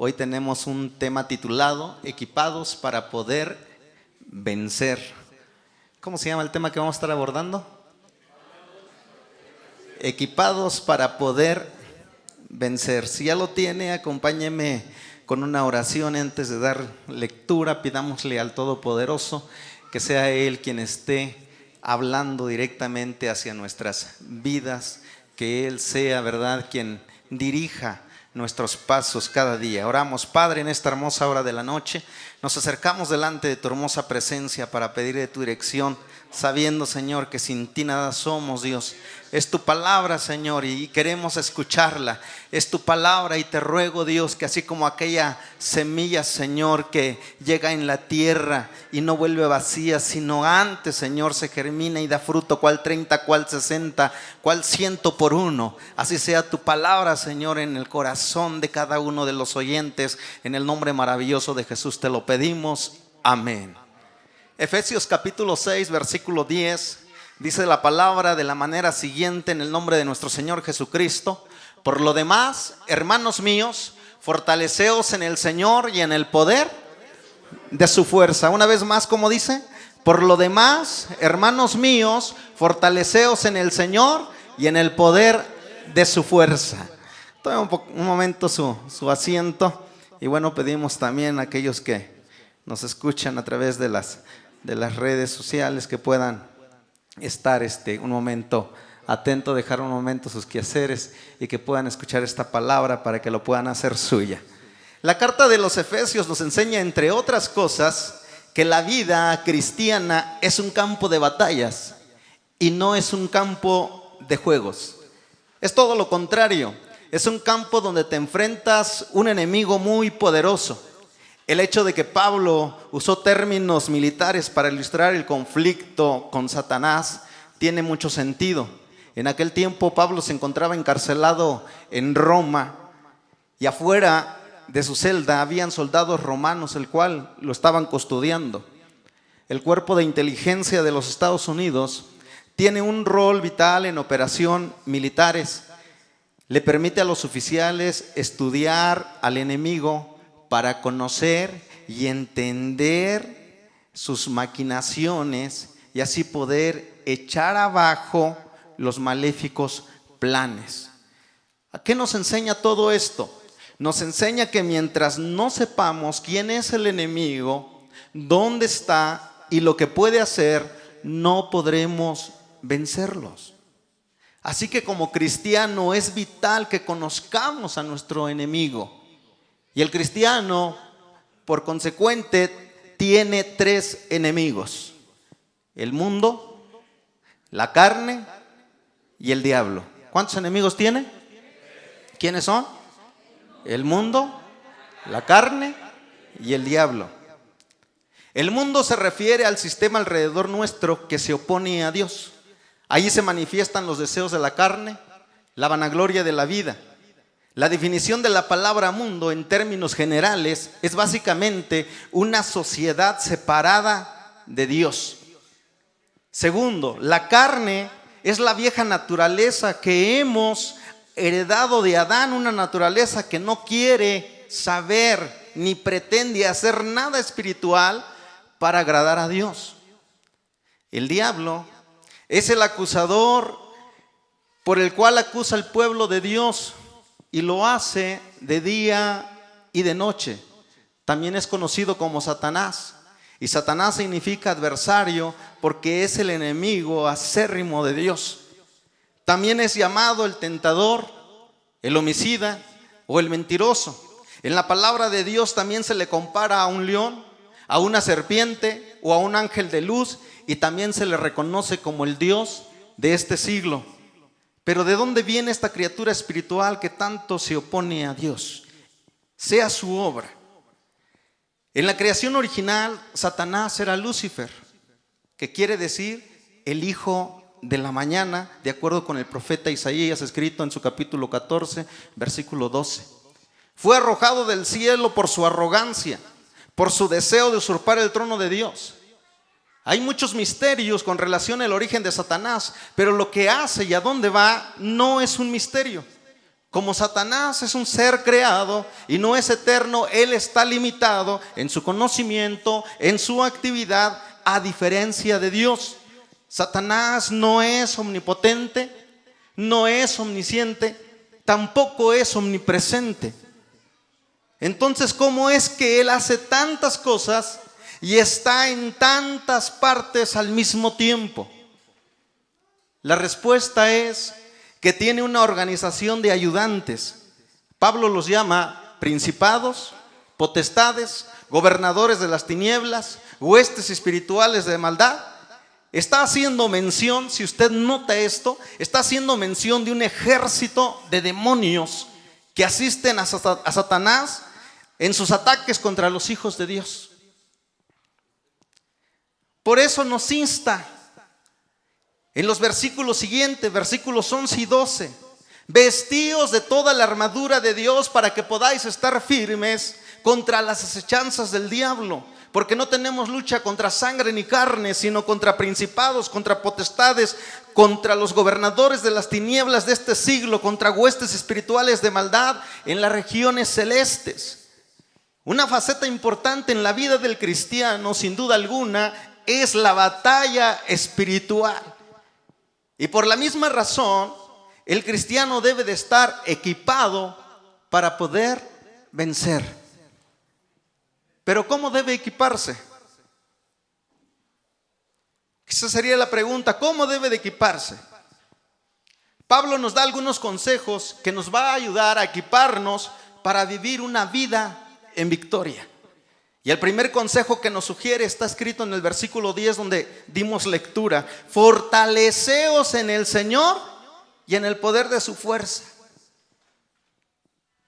Hoy tenemos un tema titulado Equipados para poder vencer. ¿Cómo se llama el tema que vamos a estar abordando? Equipados para poder vencer. Si ya lo tiene, acompáñeme con una oración antes de dar lectura. Pidámosle al Todopoderoso que sea Él quien esté hablando directamente hacia nuestras vidas, que Él sea, ¿verdad?, quien dirija nuestros pasos cada día. Oramos. Padre, en esta hermosa hora de la noche, nos acercamos delante de tu hermosa presencia para pedir de tu dirección, sabiendo, Señor, que sin ti nada somos, Dios. Es tu palabra, Señor, y queremos escucharla. Es tu palabra y te ruego, Dios, que así como aquella semilla, Señor, que llega en la tierra y no vuelve vacía, sino antes, Señor, se germina y da fruto, cual 30, cual 60, cual 100 por uno. Así sea tu palabra, Señor, en el corazón de cada uno de los oyentes. En el nombre maravilloso de Jesús te lo pedimos. Amén. Efesios capítulo 6, versículo 10. Dice la palabra de la manera siguiente, en el nombre de nuestro Señor Jesucristo: por lo demás, hermanos míos, fortaleceos en el Señor y en el poder de su fuerza. Una vez más, ¿cómo dice? Por lo demás, hermanos míos, fortaleceos en el Señor y en el poder de su fuerza. Tome un momento su asiento. Y bueno, pedimos también a aquellos que nos escuchan a través de las redes sociales que puedan estar un momento atento, dejar un momento sus quehaceres y que puedan escuchar esta palabra para que lo puedan hacer suya. La carta de los Efesios nos enseña, entre otras cosas, que la vida cristiana es un campo de batallas y no es un campo de juegos. Es todo lo contrario. Es un campo donde te enfrentas a un enemigo muy poderoso. El hecho de que Pablo usó términos militares para ilustrar el conflicto con Satanás tiene mucho sentido. En aquel tiempo Pablo se encontraba encarcelado en Roma y afuera de su celda habían soldados romanos el cual lo estaban custodiando. El cuerpo de inteligencia de los Estados Unidos tiene un rol vital en operaciones militares. Le permite a los oficiales estudiar al enemigo para conocer y entender sus maquinaciones y así poder echar abajo los maléficos planes. ¿A qué nos enseña todo esto? Nos enseña que mientras no sepamos quién es el enemigo, dónde está y lo que puede hacer, no podremos vencerlos. Así que como cristiano es vital que conozcamos a nuestro enemigo. Y el cristiano, por consecuente, tiene 3 enemigos: el mundo, la carne y el diablo. ¿Cuántos enemigos tiene? ¿Quiénes son? El mundo, la carne y el diablo. El mundo se refiere al sistema alrededor nuestro que se opone a Dios. Allí se manifiestan los deseos de la carne, la vanagloria de la vida. La definición de la palabra mundo en términos generales es básicamente una sociedad separada de Dios. Segundo, la carne es la vieja naturaleza que hemos heredado de Adán, una naturaleza que no quiere saber ni pretende hacer nada espiritual para agradar a Dios. El diablo es el acusador por el cual acusa al pueblo de Dios. Y lo hace de día y de noche. También es conocido como Satanás. Y Satanás significa adversario porque es el enemigo acérrimo de Dios. También es llamado el tentador, el homicida o el mentiroso. En la palabra de Dios también se le compara a un león, a una serpiente o a un ángel de luz. Y también se le reconoce como el Dios de este siglo. Pero ¿de dónde viene esta criatura espiritual que tanto se opone a Dios? Sea su obra. En la creación original, Satanás era Lucifer, que quiere decir el hijo de la mañana, de acuerdo con el profeta Isaías, escrito en su capítulo 14, versículo 12. Fue arrojado del cielo por su arrogancia, por su deseo de usurpar el trono de Dios. Hay muchos misterios con relación al origen de Satanás, pero lo que hace y a dónde va no es un misterio. Como Satanás es un ser creado y no es eterno, él está limitado en su conocimiento, en su actividad, a diferencia de Dios. Satanás no es omnipotente, no es omnisciente, tampoco es omnipresente. Entonces, ¿cómo es que él hace tantas cosas y está en tantas partes al mismo tiempo? La respuesta es que tiene una organización de ayudantes. Pablo los llama principados, potestades, gobernadores de las tinieblas, huestes espirituales de maldad. Está haciendo mención, si usted nota esto, está haciendo mención de un ejército de demonios que asisten a Satanás en sus ataques contra los hijos de Dios. Por eso nos insta en los versículos siguientes, versículos 11 y 12: vestíos de toda la armadura de Dios para que podáis estar firmes contra las acechanzas del diablo. Porque no tenemos lucha contra sangre ni carne, sino contra principados, contra potestades, contra los gobernadores de las tinieblas de este siglo, contra huestes espirituales de maldad en las regiones celestes. Una faceta importante en la vida del cristiano, sin duda alguna, es la batalla espiritual. Y por la misma razón, el cristiano debe de estar equipado para poder vencer. Pero ¿cómo debe equiparse? Esa sería la pregunta: ¿cómo debe de equiparse? Pablo nos da algunos consejos que nos va a ayudar a equiparnos para vivir una vida en victoria. Y el primer consejo que nos sugiere está escrito en el versículo 10, donde dimos lectura: fortaleceos en el Señor y en el poder de su fuerza.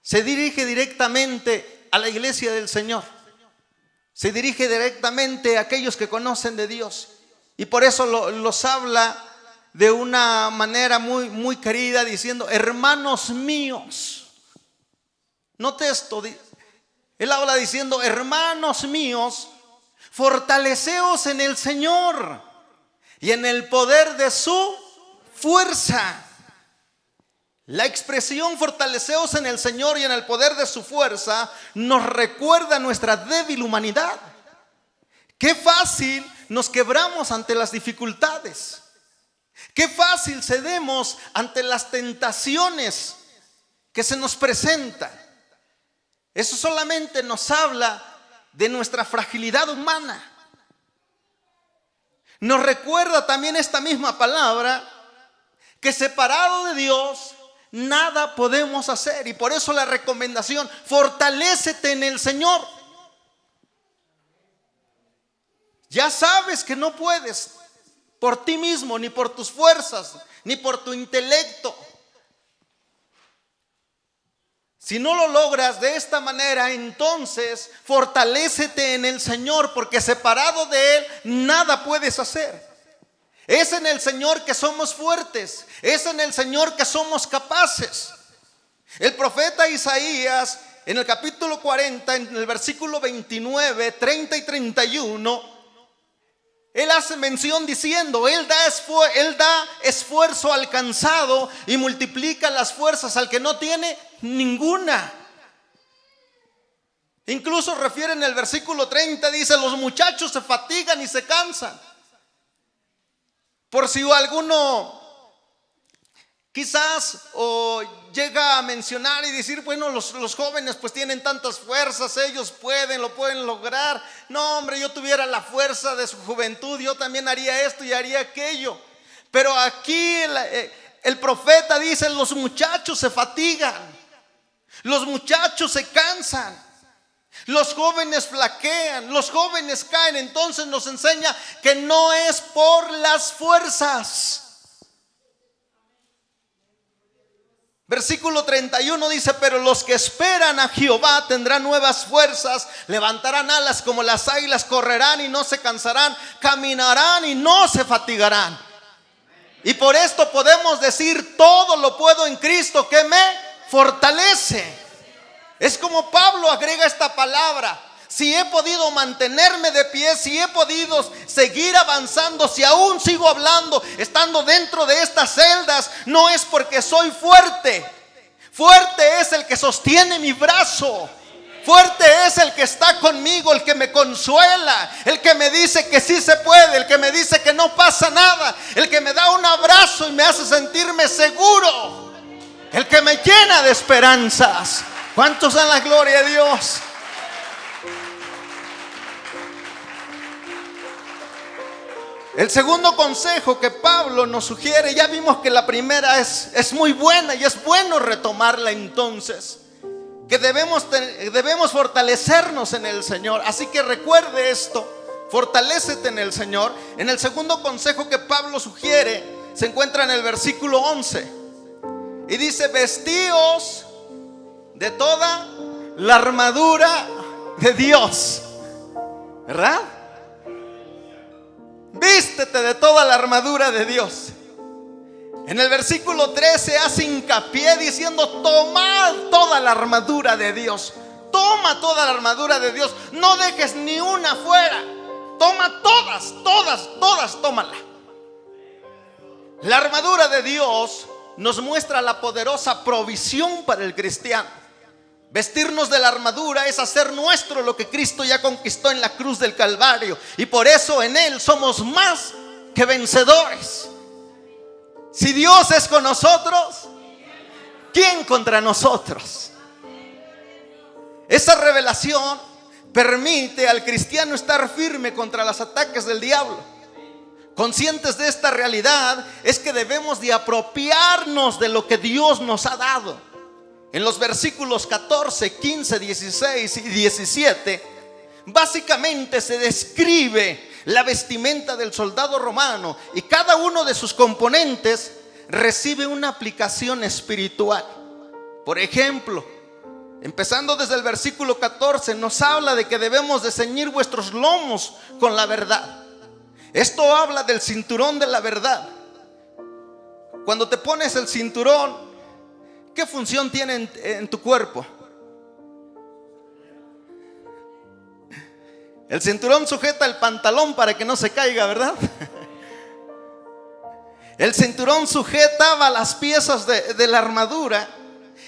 Se dirige directamente a la iglesia del Señor. Se dirige directamente a aquellos que conocen de Dios. Y por eso los habla de una manera muy querida, diciendo: hermanos míos. Note esto. Él habla diciendo: hermanos míos, fortaleceos en el Señor y en el poder de su fuerza. La expresión fortaleceos en el Señor y en el poder de su fuerza nos recuerda nuestra débil humanidad. Qué fácil nos quebramos ante las dificultades. Qué fácil cedemos ante las tentaciones que se nos presentan. Eso solamente nos habla de nuestra fragilidad humana. Nos recuerda también esta misma palabra que separado de Dios nada podemos hacer. Y por eso la recomendación: fortalécete en el Señor. Ya sabes que no puedes por ti mismo, ni por tus fuerzas, ni por tu intelecto. Si no lo logras de esta manera, entonces fortalécete en el Señor, porque separado de Él nada puedes hacer. Es en el Señor que somos fuertes, es en el Señor que somos capaces. El profeta Isaías, en el capítulo 40, en el versículo 29, 30 y 31, él hace mención diciendo: Él da esfuerzo al cansado y multiplica las fuerzas al que no tiene ninguna. Incluso refiere en el versículo 30, dice: los muchachos se fatigan y se cansan. Por si alguno quizás llega a mencionar y decir: bueno, los jóvenes pues tienen tantas fuerzas, ellos lo pueden lograr. No, hombre, yo tuviera la fuerza de su juventud, yo también haría esto y haría aquello. Pero aquí el profeta dice: los muchachos se fatigan, los muchachos se cansan, los jóvenes flaquean, los jóvenes caen. Entonces nos enseña que no es por las fuerzas. Versículo 31 dice: pero los que esperan a Jehová tendrán nuevas fuerzas, levantarán alas como las águilas, correrán y no se cansarán, caminarán y no se fatigarán. Y por esto podemos decir: todo lo puedo en Cristo que me fortalece. Es como Pablo agrega esta palabra: si he podido mantenerme de pie, si he podido seguir avanzando, si aún sigo hablando, estando dentro de estas celdas, no es porque soy fuerte, Fuerte es el que sostiene mi brazo. Fuerte es el que está conmigo, el que me consuela, el que me dice que sí se puede, el que me dice que no pasa nada, el que me da un abrazo y me hace sentirme seguro, el que me llena de esperanzas. ¿Cuántos dan la gloria a Dios? El segundo consejo que Pablo nos sugiere, ya vimos que la primera es muy buena y es bueno retomarla entonces, que debemos fortalecernos en el Señor. Así que recuerde esto, fortalécete en el Señor. En el segundo consejo que Pablo sugiere se encuentra en el versículo 11 y dice: vestíos de toda la armadura de Dios. ¿Verdad? Vístete de toda la armadura de Dios. En el versículo 13 hace hincapié diciendo: tomad toda la armadura de Dios. Toma toda la armadura de Dios. No dejes ni una fuera. Toma todas, tómala. La armadura de Dios nos muestra la poderosa provisión para el cristiano. Vestirnos de la armadura es hacer nuestro lo que Cristo ya conquistó en la cruz del Calvario, y por eso en Él somos más que vencedores. Si Dios es con nosotros, ¿quién contra nosotros? Esa revelación permite al cristiano estar firme contra los ataques del diablo. Conscientes de esta realidad, es que debemos de apropiarnos de lo que Dios nos ha dado. En los versículos 14, 15, 16 y 17, básicamente se describe la vestimenta del soldado romano, y cada uno de sus componentes recibe una aplicación espiritual. Por ejemplo, empezando desde el versículo 14, nos habla de que debemos de ceñir vuestros lomos con la verdad. Esto habla del cinturón de la verdad. Cuando te pones el cinturón, ¿qué función tiene en tu cuerpo? El cinturón sujeta el pantalón para que no se caiga, ¿verdad? El cinturón sujetaba las piezas de la armadura,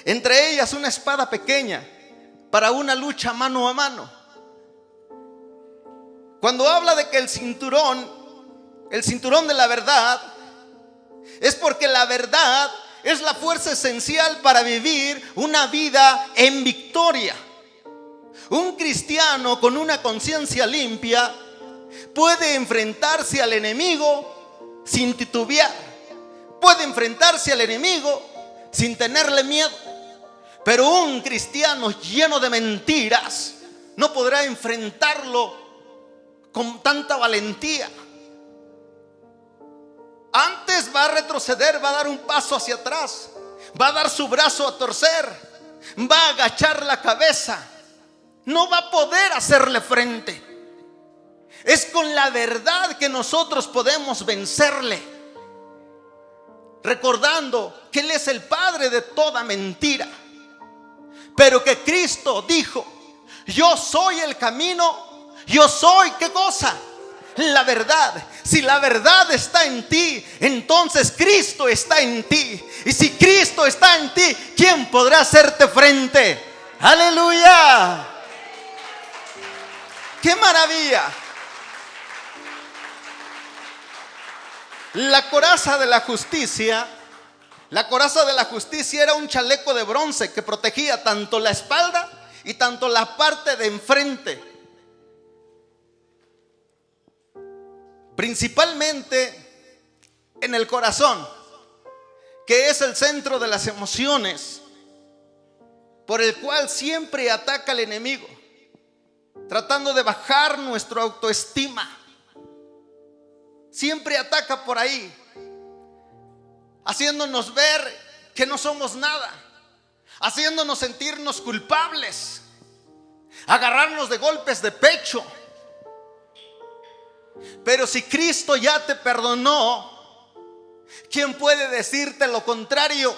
entre ellas una espada pequeña para una lucha mano a mano. Cuando habla de que el cinturón de la verdad, es porque la verdad es la fuerza esencial para vivir una vida en victoria. Un cristiano con una conciencia limpia puede enfrentarse al enemigo sin titubear. Puede enfrentarse al enemigo sin tenerle miedo. Pero un cristiano lleno de mentiras no podrá enfrentarlo con tanta valentía. Antes va a retroceder, va a dar un paso hacia atrás, va a dar su brazo a torcer, va a agachar la cabeza, no va a poder hacerle frente. Es con la verdad que nosotros podemos vencerle, recordando que Él es el padre de toda mentira, pero que Cristo dijo: yo soy el camino, yo soy, ¿qué cosa? La verdad. Si la verdad está en ti, entonces Cristo está en ti. Y si Cristo está en ti, ¿quién podrá hacerte frente? ¡Aleluya! ¡Qué maravilla! La coraza de la justicia era un chaleco de bronce que protegía tanto la espalda y tanto la parte de enfrente. Principalmente en el corazón, que es el centro de las emociones, por el cual siempre ataca el enemigo, tratando de bajar nuestra autoestima. Siempre ataca por ahí, haciéndonos ver que no somos nada, haciéndonos sentirnos culpables, agarrarnos de golpes de pecho. Pero si Cristo ya te perdonó, ¿quién puede decirte lo contrario?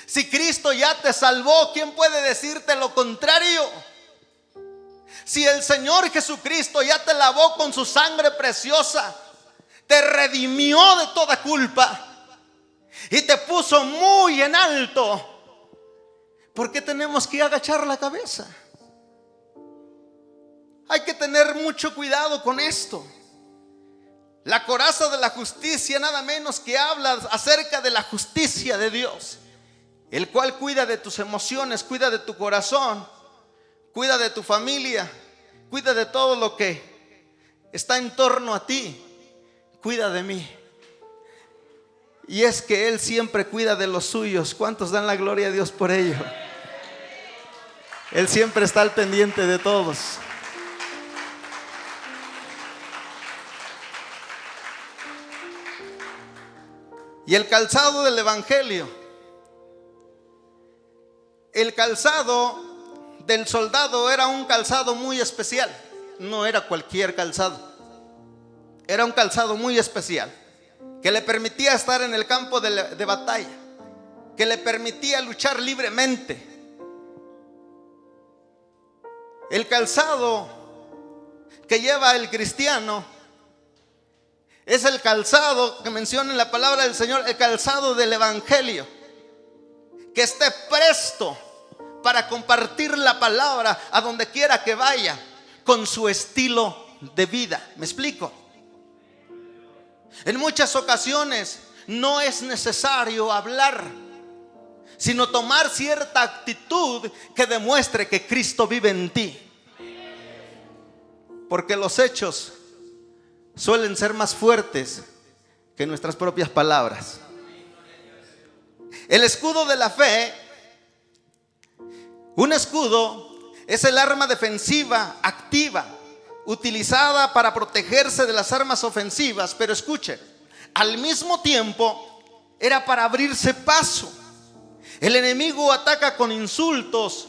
Si Cristo ya te salvó, ¿quién puede decirte lo contrario? Si el Señor Jesucristo ya te lavó con su sangre preciosa, te redimió de toda culpa, y te puso muy en alto, ¿por qué tenemos que agachar la cabeza? Hay que tener mucho cuidado con esto. La coraza de la justicia nada menos que habla acerca de la justicia de Dios, el cual cuida de tus emociones, cuida de tu corazón, cuida de tu familia, cuida de todo lo que está en torno a ti, cuida de mí. Y es que Él siempre cuida de los suyos. ¿Cuántos dan la gloria a Dios por ello? Él siempre está al pendiente de todos. Y el calzado del evangelio, el calzado del soldado era un calzado muy especial. No era cualquier calzado, era un calzado muy especial que le permitía estar en el campo de batalla, que le permitía luchar libremente. El calzado que lleva el cristiano es el calzado que menciona en la palabra del Señor, el calzado del evangelio, que esté presto para compartir la palabra a donde quiera que vaya, con su estilo de vida. ¿Me explico? En muchas ocasiones no es necesario hablar, sino tomar cierta actitud que demuestre que Cristo vive en ti. Porque los hechos suelen ser más fuertes que nuestras propias palabras. El escudo de la fe, un escudo es el arma defensiva activa, utilizada para protegerse de las armas ofensivas. Pero escuche, al mismo tiempo era para abrirse paso. El enemigo ataca con insultos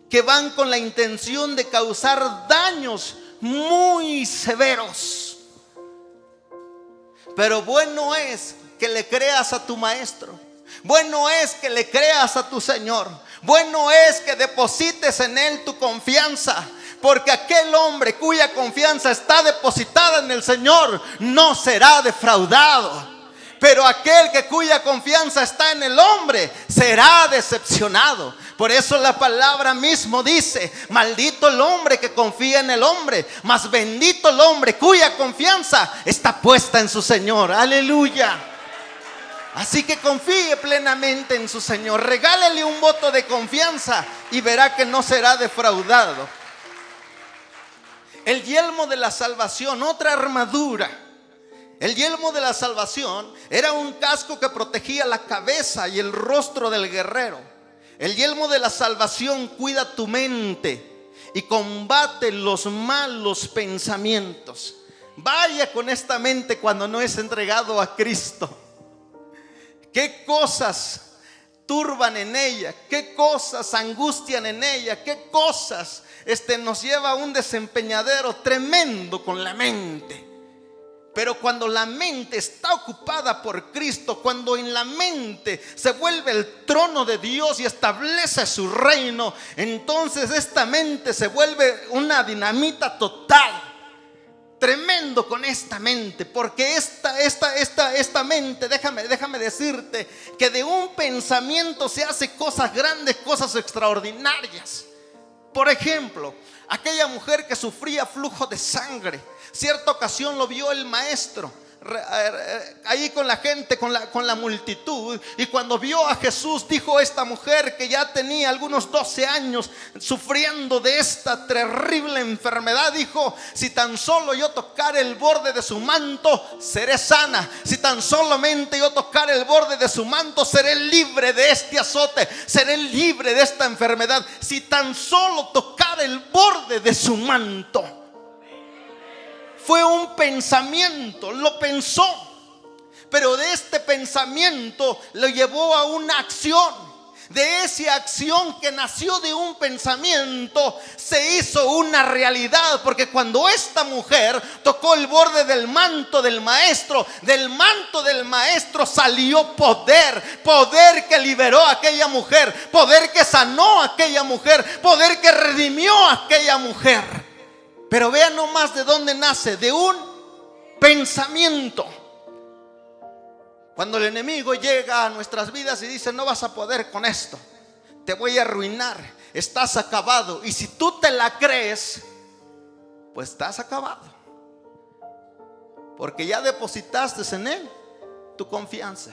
que van con la intención de causar daños muy severos. Pero bueno es que le creas a tu maestro, bueno es que le creas a tu Señor, bueno es que deposites en Él tu confianza, porque aquel hombre cuya confianza está depositada en el Señor no será defraudado. Pero aquel cuya confianza está en el hombre será decepcionado. Por eso la palabra mismo dice: maldito el hombre que confía en el hombre, mas bendito el hombre cuya confianza está puesta en su Señor. Aleluya. Así que confíe plenamente en su Señor, regálele un voto de confianza y verá que no será defraudado. El yelmo de la salvación, otra armadura. El yelmo de la salvación era un casco que protegía la cabeza y el rostro del guerrero. El yelmo de la salvación cuida tu mente y combate los malos pensamientos. Vaya con esta mente cuando no es entregado a Cristo. ¿Qué cosas turban en ella? ¿Qué cosas angustian en ella? ¿Qué cosas nos lleva a un desempeñadero tremendo con la mente? Pero cuando la mente está ocupada por Cristo, cuando en la mente se vuelve el trono de Dios y establece su reino, entonces esta mente se vuelve una dinamita total. Tremendo con esta mente, porque esta mente, déjame decirte que de un pensamiento se hace cosas grandes, cosas extraordinarias. Por ejemplo, aquella mujer que sufría flujo de sangre, cierta ocasión lo vio el maestro ahí con la gente, con la multitud, y cuando vio a Jesús, dijo esta mujer que ya tenía algunos 12 años sufriendo de esta terrible enfermedad, dijo: si tan solo yo tocar el borde de su manto, seré sana. Si tan solamente yo tocar el borde de su manto, seré libre de este azote, seré libre de esta enfermedad. Si tan solo tocar el borde de su manto. Fue un pensamiento, lo pensó, pero de este pensamiento lo llevó a una acción. De esa acción que nació de un pensamiento se hizo una realidad, porque cuando esta mujer tocó el borde del manto del maestro salió poder que liberó a aquella mujer, poder que sanó a aquella mujer, poder que redimió a aquella mujer. Pero vean nomás de dónde nace: de un pensamiento. Cuando el enemigo llega a nuestras vidas y dice: no vas a poder con esto, te voy a arruinar, estás acabado. Y si tú te la crees, pues estás acabado, porque ya depositaste en él tu confianza,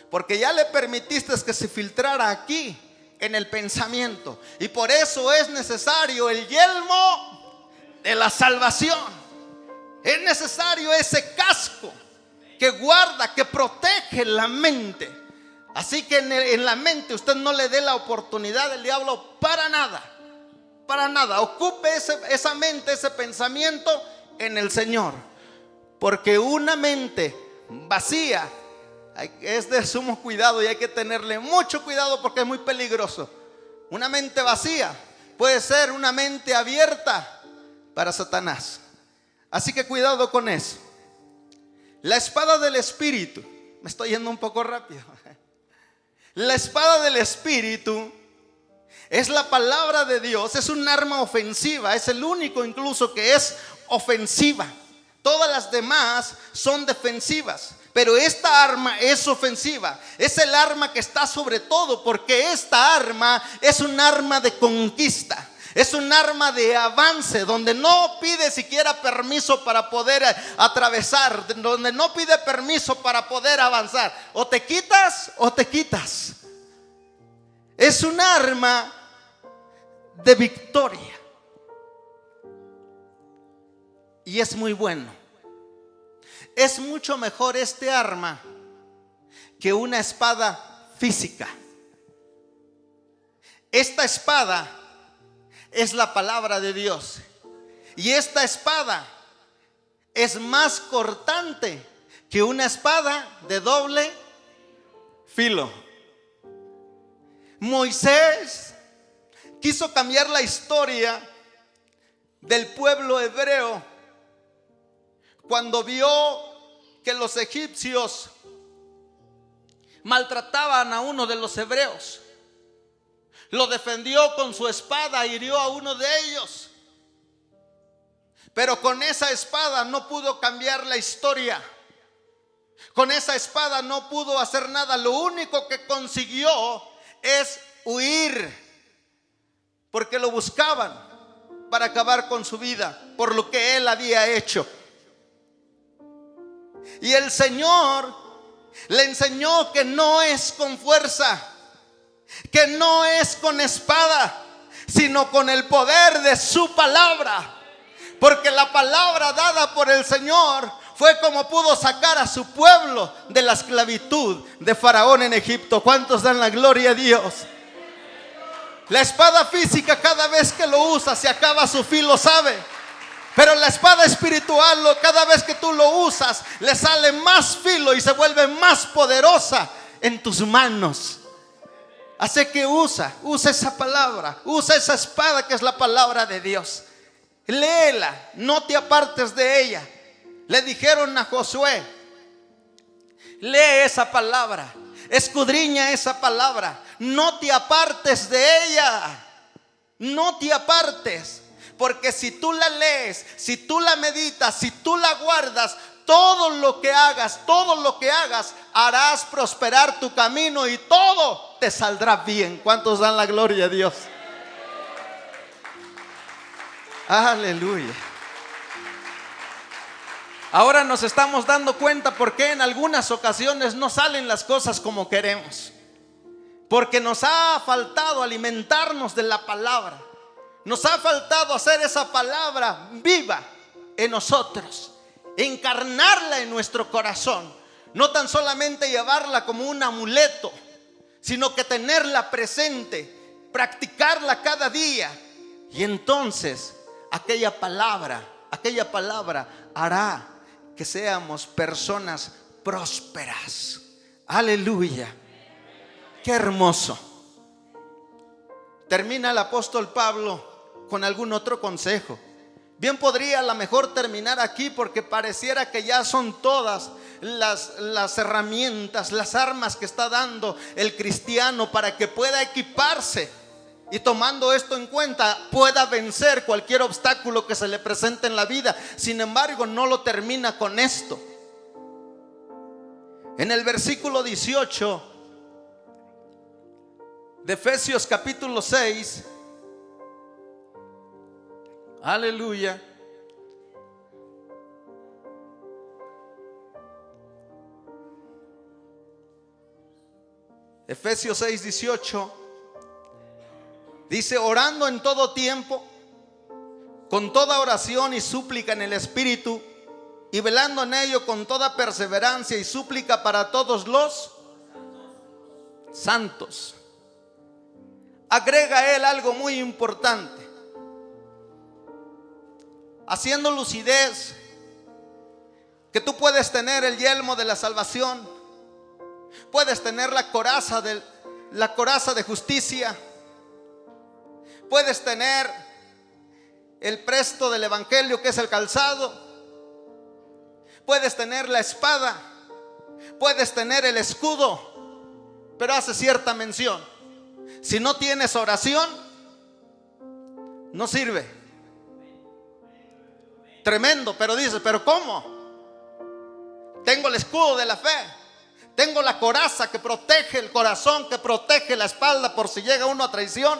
porque ya le permitiste que se filtrara aquí en el pensamiento. Y por eso es necesario el yelmo de la salvación. Es necesario ese casco que guarda, que protege la mente. Así que en la mente usted no le dé la oportunidad del diablo para nada. Para nada. Ocupe esa mente, ese pensamiento en el Señor. Porque una mente vacía es de sumo cuidado, y hay que tenerle mucho cuidado porque es muy peligroso. Una mente vacía puede ser una mente abierta para Satanás. Así que cuidado con eso. La espada del Espíritu. Me estoy yendo un poco rápido. La espada del Espíritu es la palabra de Dios. Es un arma ofensiva. Es el único incluso que es ofensiva. Todas las demás son defensivas, pero esta arma es ofensiva. Es el arma que está sobre todo, porque esta arma es un arma de conquista. Es un arma de avance, donde no pide siquiera permiso para poder atravesar, donde no pide permiso para poder avanzar. O te quitas o te quitas. Es un arma de victoria. Y es muy bueno. Es mucho mejor este arma que una espada física. Esta espada es la palabra de Dios. Y esta espada es más cortante que una espada de doble filo. Moisés quiso cambiar la historia del pueblo hebreo cuando vio que los egipcios maltrataban a uno de los hebreos. Lo defendió con su espada, hirió a uno de ellos. Pero con esa espada no pudo cambiar la historia. Con esa espada no pudo hacer nada. Lo único que consiguió es huir, porque lo buscaban para acabar con su vida por lo que él había hecho. Y el Señor le enseñó que no es con fuerza, que no es con espada, sino con el poder de su palabra. Porque la palabra dada por el Señor fue como pudo sacar a su pueblo de la esclavitud de Faraón en Egipto. ¿Cuántos dan la gloria a Dios? La espada física, cada vez que lo usa, se acaba su filo, ¿sabe? Pero la espada espiritual, cada vez que tú lo usas, le sale más filo y se vuelve más poderosa en tus manos. Así que usa esa palabra, usa esa espada que es la palabra de Dios. Léela, no te apartes de ella. Le dijeron a Josué: lee esa palabra, escudriña esa palabra, no te apartes de ella. No te apartes, porque si tú la lees, si tú la meditas, si tú la guardas, todo lo que hagas, harás prosperar tu camino y todo te saldrá bien. ¿Cuántos dan la gloria a Dios? Aleluya. Ahora nos estamos dando cuenta por qué en algunas ocasiones no salen las cosas como queremos. Porque nos ha faltado alimentarnos de la palabra. Nos ha faltado hacer esa palabra viva en nosotros, encarnarla en nuestro corazón. No tan solamente llevarla como un amuleto, sino que tenerla presente, practicarla cada día. Y entonces aquella palabra hará que seamos personas prósperas. Aleluya. Qué hermoso. Termina el apóstol Pablo con algún otro consejo. Bien podría a lo mejor terminar aquí, porque pareciera que ya son todas las herramientas, las armas que está dando el cristiano para que pueda equiparse y, tomando esto en cuenta, pueda vencer cualquier obstáculo que se le presente en la vida. Sin embargo, no lo termina con esto. En el versículo 18 de Efesios capítulo 6, aleluya. Efesios 6, 18 dice: orando en todo tiempo, con toda oración y súplica en el Espíritu, y velando en ello con toda perseverancia y súplica para todos los santos. Agrega él algo muy importante, haciendo lucidez que tú puedes tener el yelmo de la salvación, puedes tener la coraza de justicia, puedes tener el presto del evangelio, que es el calzado, puedes tener la espada, puedes tener el escudo, pero hace cierta mención: si no tienes oración, no sirve. Tremendo, pero dice: pero ¿cómo? Tengo el escudo de la fe, tengo la coraza que protege el corazón, que protege la espalda por si llega uno a traición,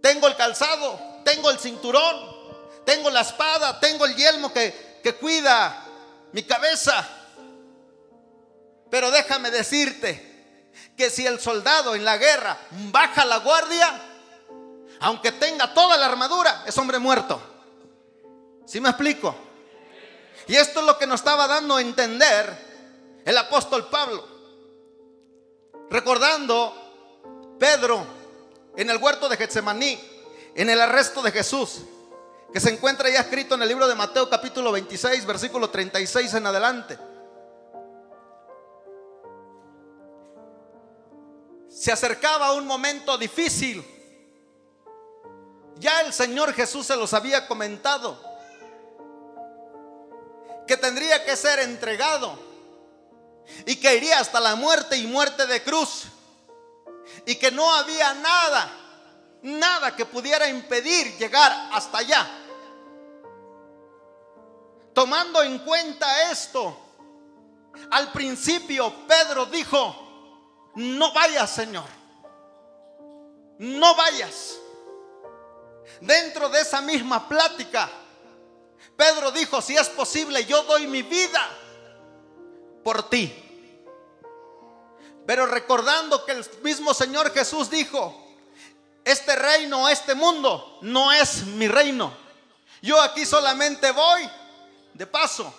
tengo el calzado, tengo el cinturón, tengo la espada, tengo el yelmo que cuida mi cabeza. Pero déjame decirte que si el soldado en la guerra baja la guardia, aunque tenga toda la armadura, es hombre muerto. ¿Sí me explico? Y esto es lo que nos estaba dando a entender el apóstol Pablo, recordando Pedro en el huerto de Getsemaní, en el arresto de Jesús, que se encuentra ya escrito en el libro de Mateo capítulo 26, versículo 36 en adelante. Se acercaba un momento difícil. Ya el Señor Jesús se los había comentado, que tendría que ser entregado y que iría hasta la muerte, y muerte de cruz, y que no había nada que pudiera impedir llegar hasta allá. Tomando en cuenta esto, al principio Pedro dijo: no vayas, Señor, no vayas. Dentro de esa misma plática, Pedro dijo: si es posible, yo doy mi vida por ti. Pero recordando que el mismo Señor Jesús dijo: este reino, este mundo no es mi reino, yo aquí solamente voy de paso.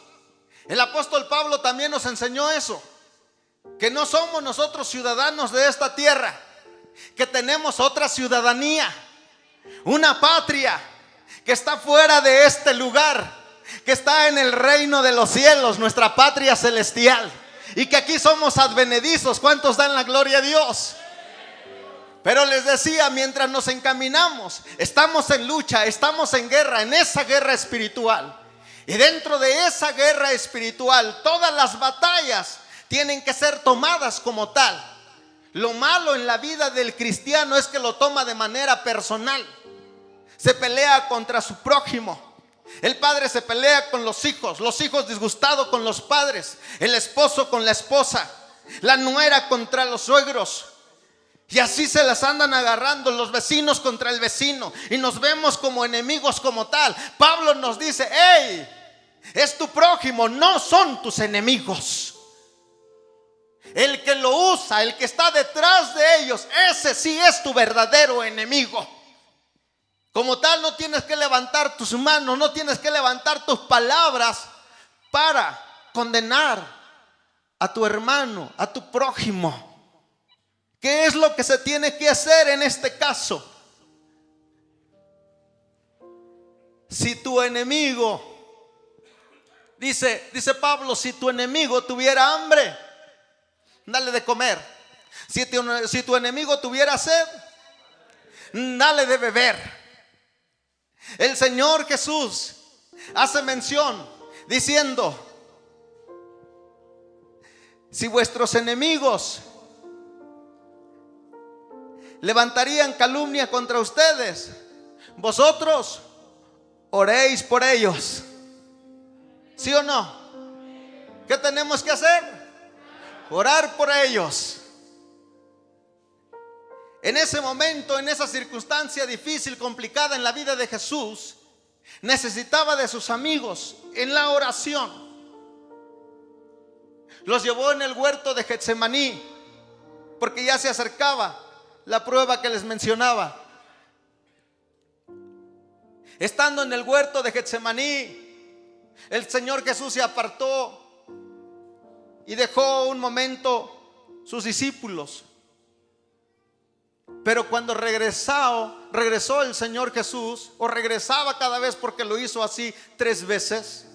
El apóstol Pablo también nos enseñó eso, que no somos nosotros ciudadanos de esta tierra, que tenemos otra ciudadanía, una patria que está fuera de este lugar, que está en el reino de los cielos, nuestra patria celestial, y que aquí somos advenedizos. ¿Cuántos dan la gloria a Dios? Pero les decía, mientras nos encaminamos, estamos en lucha, estamos en guerra, en esa guerra espiritual. Y dentro de esa guerra espiritual, todas las batallas tienen que ser tomadas como tal. Lo malo en la vida del cristiano es que lo toma de manera personal. Se pelea contra su prójimo. El padre se pelea con los hijos disgustados con los padres, el esposo con la esposa, la nuera contra los suegros. Y así se las andan agarrando, los vecinos contra el vecino, y nos vemos como enemigos como tal. Pablo nos dice: hey, es tu prójimo, no son tus enemigos. El que lo usa, el que está detrás de ellos, ese sí es tu verdadero enemigo. Como tal, no tienes que levantar tus manos, no tienes que levantar tus palabras para condenar a tu hermano, a tu prójimo. ¿Qué es lo que se tiene que hacer en este caso? Si tu enemigo, dice Pablo, si tu enemigo tuviera hambre, dale de comer. Si tu enemigo tuviera sed, dale de beber. El Señor Jesús hace mención diciendo: si vuestros enemigos levantarían calumnia contra ustedes, vosotros oréis por ellos. ¿Sí o no? ¿Qué tenemos que hacer? Orar por ellos. En ese momento, en esa circunstancia difícil, complicada en la vida de Jesús, necesitaba de sus amigos en la oración. Los llevó en el huerto de Getsemaní, porque ya se acercaba la prueba que les mencionaba. Estando en el huerto de Getsemaní, el Señor Jesús se apartó y dejó un momento sus discípulos. Pero cuando regresó el Señor Jesús, o regresaba cada vez, porque lo hizo así 3 veces,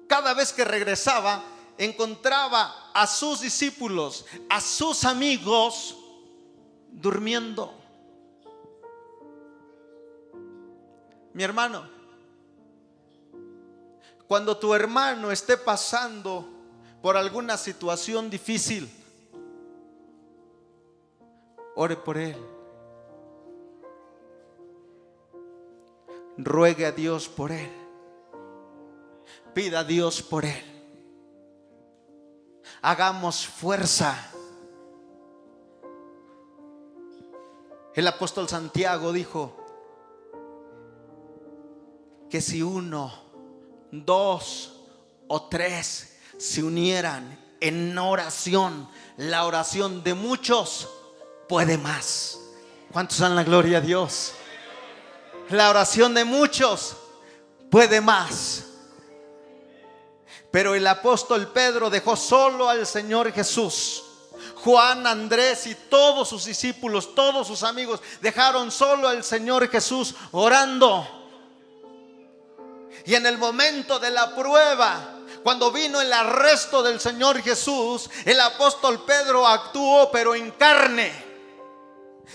cada vez que regresaba, encontraba a sus discípulos, a sus amigos, durmiendo. Mi hermano, cuando tu hermano esté pasando por alguna situación difícil, ore por él. Ruegue a Dios por él. Pida a Dios por él. Hagamos fuerza. El apóstol Santiago dijo que si 1, 2 o 3 se unieran en oración, la oración de muchos puede más. ¿Cuántos dan la gloria a Dios? La oración de muchos puede más. Pero el apóstol Pedro dejó solo al Señor Jesús. Juan, Andrés y todos sus discípulos, todos sus amigos, dejaron solo al Señor Jesús orando. Y en el momento de la prueba, cuando vino el arresto del Señor Jesús, el apóstol Pedro actuó, pero en carne.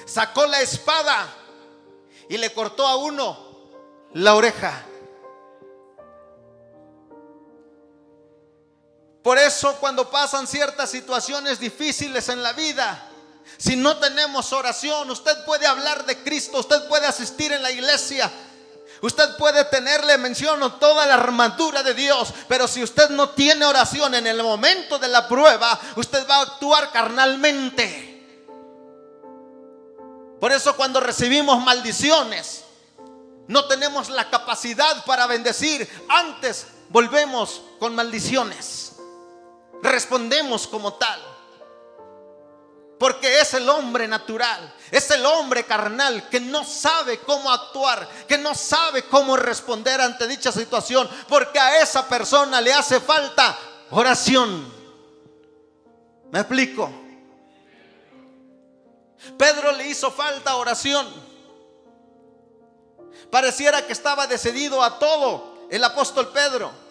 Sacó la espada y le cortó a uno la oreja. Por eso, cuando pasan ciertas situaciones difíciles en la vida, si no tenemos oración, usted puede hablar de Cristo, usted puede asistir en la iglesia, usted puede tenerle, menciono, toda la armadura de Dios, pero si usted no tiene oración en el momento de la prueba, usted va a actuar carnalmente. Por eso, cuando recibimos maldiciones, no tenemos la capacidad para bendecir. Antes volvemos con maldiciones. Respondemos como tal, porque es el hombre natural, es el hombre carnal que no sabe cómo actuar, que no sabe cómo responder ante dicha situación, porque a esa persona le hace falta oración. ¿Me explico? Pedro le hizo falta oración. Pareciera que estaba decidido a todo el apóstol Pedro.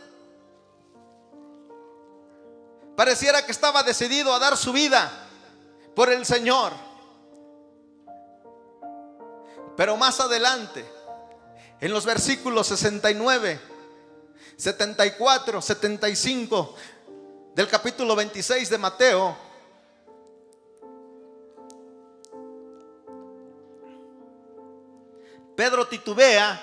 Pareciera que estaba decidido a dar su vida por el Señor. Pero más adelante, en los versículos 69, 74, 75 del capítulo 26 de Mateo, Pedro titubea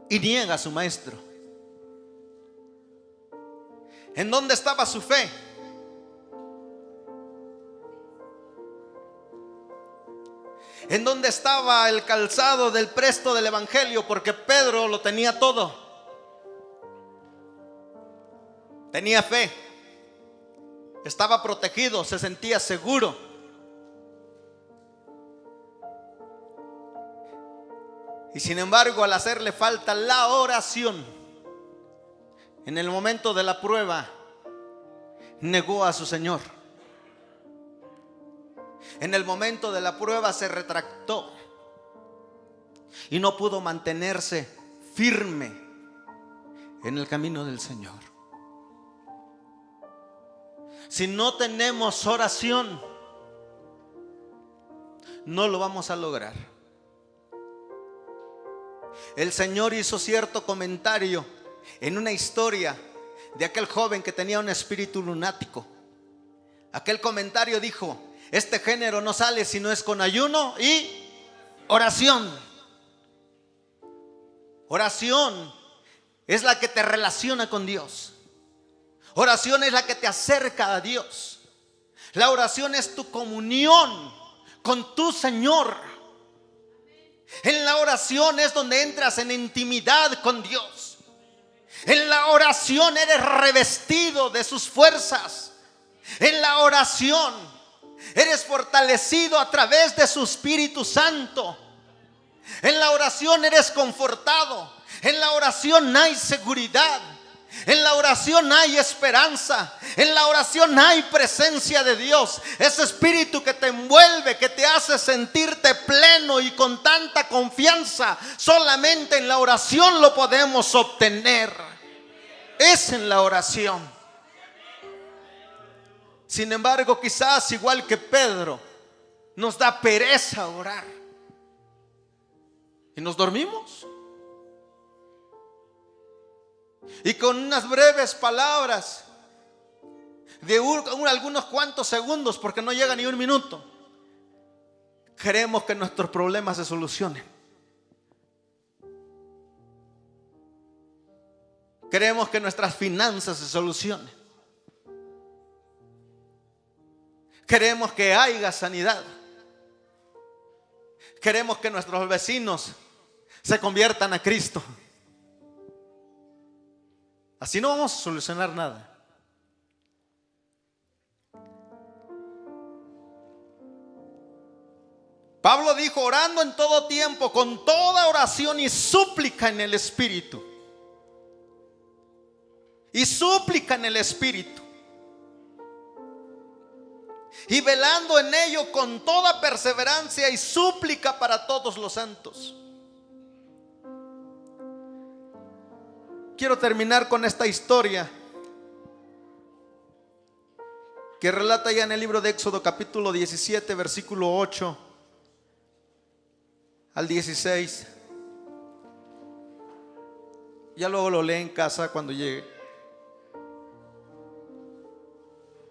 y niega a su maestro. ¿En dónde estaba su fe? ¿En dónde estaba el calzado del presto del evangelio? Porque Pedro lo tenía todo. Tenía fe, estaba protegido, se sentía seguro. Y sin embargo, al hacerle falta la oración, en el momento de la prueba, negó a su Señor. En el momento de la prueba se retractó y no pudo mantenerse firme en el camino del Señor. Si no tenemos oración, no lo vamos a lograr. El Señor hizo cierto comentario en una historia de aquel joven que tenía un espíritu lunático. Aquel comentario dijo: este género no sale si no es con ayuno y oración. Oración es la que te relaciona con Dios. Oración es la que te acerca a Dios. La oración es tu comunión con tu Señor. En la oración es donde entras en intimidad con Dios. En la oración eres revestido de sus fuerzas. En la oración eres fortalecido a través de su Espíritu Santo. En la oración eres confortado. En la oración hay seguridad. En la oración hay esperanza. En la oración hay presencia de Dios. Ese espíritu que te envuelve, que te hace sentirte pleno y con tanta confianza, solamente en la oración lo podemos obtener. Es en la oración. Sin embargo, quizás igual que Pedro, nos da pereza orar y nos dormimos. Y con unas breves palabras de algunos cuantos segundos, porque no llega ni un minuto, queremos que nuestros problemas se solucionen. Queremos que nuestras finanzas se solucionen. Queremos que haya sanidad. Queremos que nuestros vecinos se conviertan a Cristo. Así no vamos a solucionar nada. Pablo dijo: orando en todo tiempo, con toda oración y súplica en el Espíritu. Y súplica en el Espíritu. Y velando en ello con toda perseverancia y súplica para todos los santos. Quiero terminar con esta historia que relata ya en el libro de Éxodo capítulo 17 versículo 8 al 16. Ya luego lo lee en casa cuando llegue.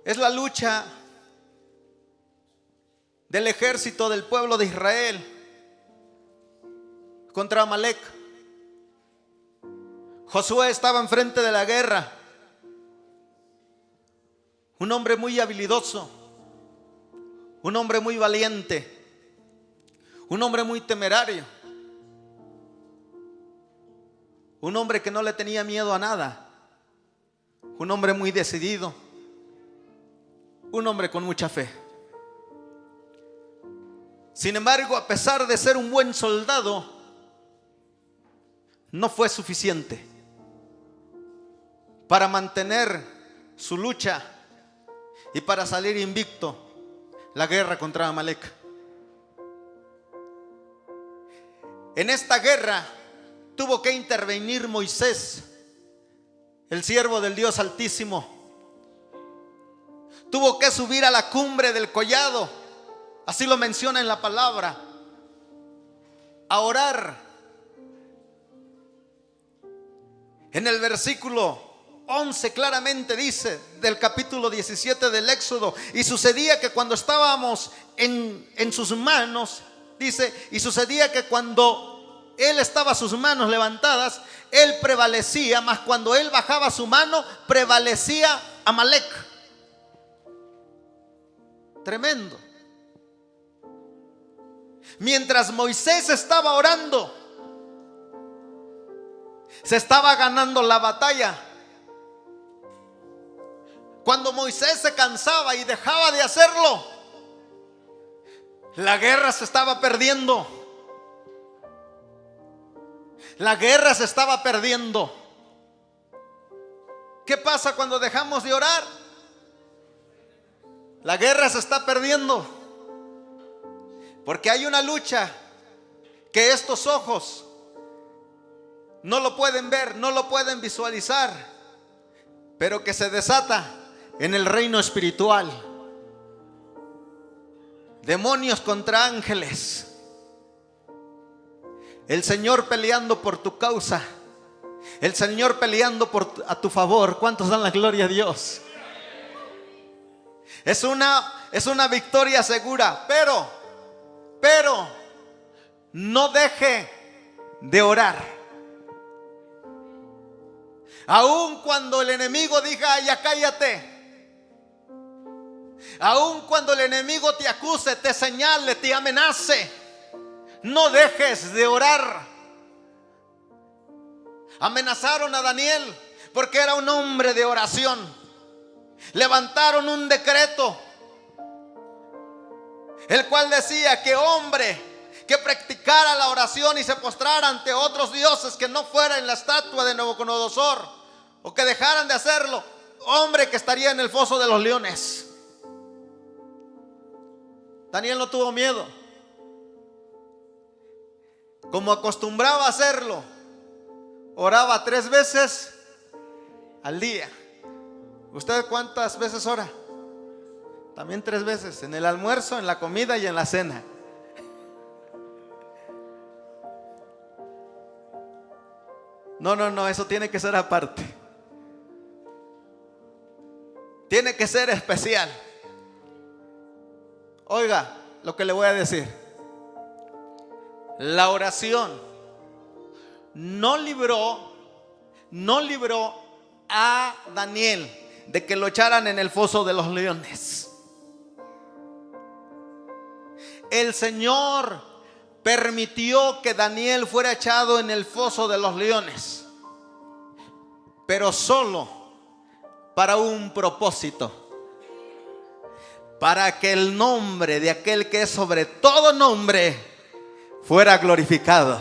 Es la lucha del ejército del pueblo de Israel contra Amalek. Josué estaba enfrente de la guerra. Un hombre muy habilidoso, un hombre muy valiente, un hombre muy temerario, un hombre que no le tenía miedo a nada, un hombre muy decidido, un hombre con mucha fe. Sin embargo, a pesar de ser un buen soldado, no fue suficiente para mantener su lucha y para salir invicto la guerra contra Amalek. En esta guerra tuvo que intervenir Moisés, el siervo del Dios Altísimo. Tuvo que subir a la cumbre del collado, así lo menciona en la palabra, a orar. En el versículo 11 claramente dice del capítulo 17 del Éxodo: y sucedía que cuando estábamos en sus manos, dice, y sucedía que cuando él estaba sus manos levantadas, él prevalecía, mas cuando él bajaba su mano, prevalecía Amalek. Tremendo. Mientras Moisés estaba orando, se estaba ganando la batalla. Cuando Moisés se cansaba y dejaba de hacerlo, la guerra se estaba perdiendo. La guerra se estaba perdiendo. ¿Qué pasa cuando dejamos de orar? La guerra se está perdiendo. Porque hay una lucha que estos ojos no lo pueden ver, no lo pueden visualizar, pero que se desata en el reino espiritual. Demonios contra ángeles. El Señor peleando por tu causa. El Señor peleando a tu favor. ¿Cuántos dan la gloria a Dios? Es una victoria segura. Pero no deje de orar. Aun cuando el enemigo diga, ya cállate. Aun cuando el enemigo te acuse, te señale, te amenace, no dejes de orar. Amenazaron a Daniel porque era un hombre de oración. Levantaron un decreto, el cual decía que hombre que practicara la oración y se postrara ante otros dioses que no fuera en la estatua de Nabucodonosor, o que dejaran de hacerlo, hombre que estaría en el foso de los leones. Daniel no tuvo miedo. Como acostumbraba a hacerlo, oraba 3 veces al día. ¿Usted cuántas veces ora? También 3 veces, en el almuerzo, en la comida y en la cena. No, eso tiene que ser aparte. Tiene que ser especial. Oiga lo que le voy a decir. La oración no libró a Daniel de que lo echaran en el foso de los leones. El Señor permitió que Daniel fuera echado en el foso de los leones, pero solo para un propósito: para que el nombre de aquel que es sobre todo nombre fuera glorificado.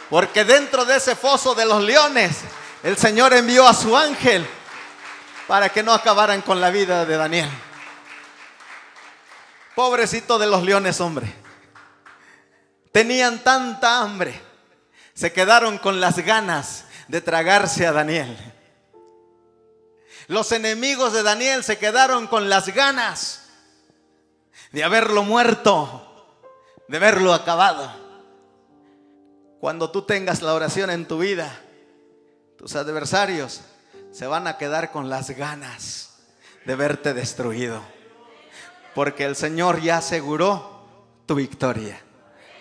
Porque dentro de ese foso de los leones, el Señor envió a su ángel para que no acabaran con la vida de Daniel. Pobrecito de los leones, hombre. Tenían tanta hambre, se quedaron con las ganas de tragarse a Daniel. Los enemigos de Daniel se quedaron con las ganas de haberlo muerto, de verlo acabado. Cuando tú tengas la oración en tu vida, tus adversarios se van a quedar con las ganas de verte destruido, porque el Señor ya aseguró tu victoria.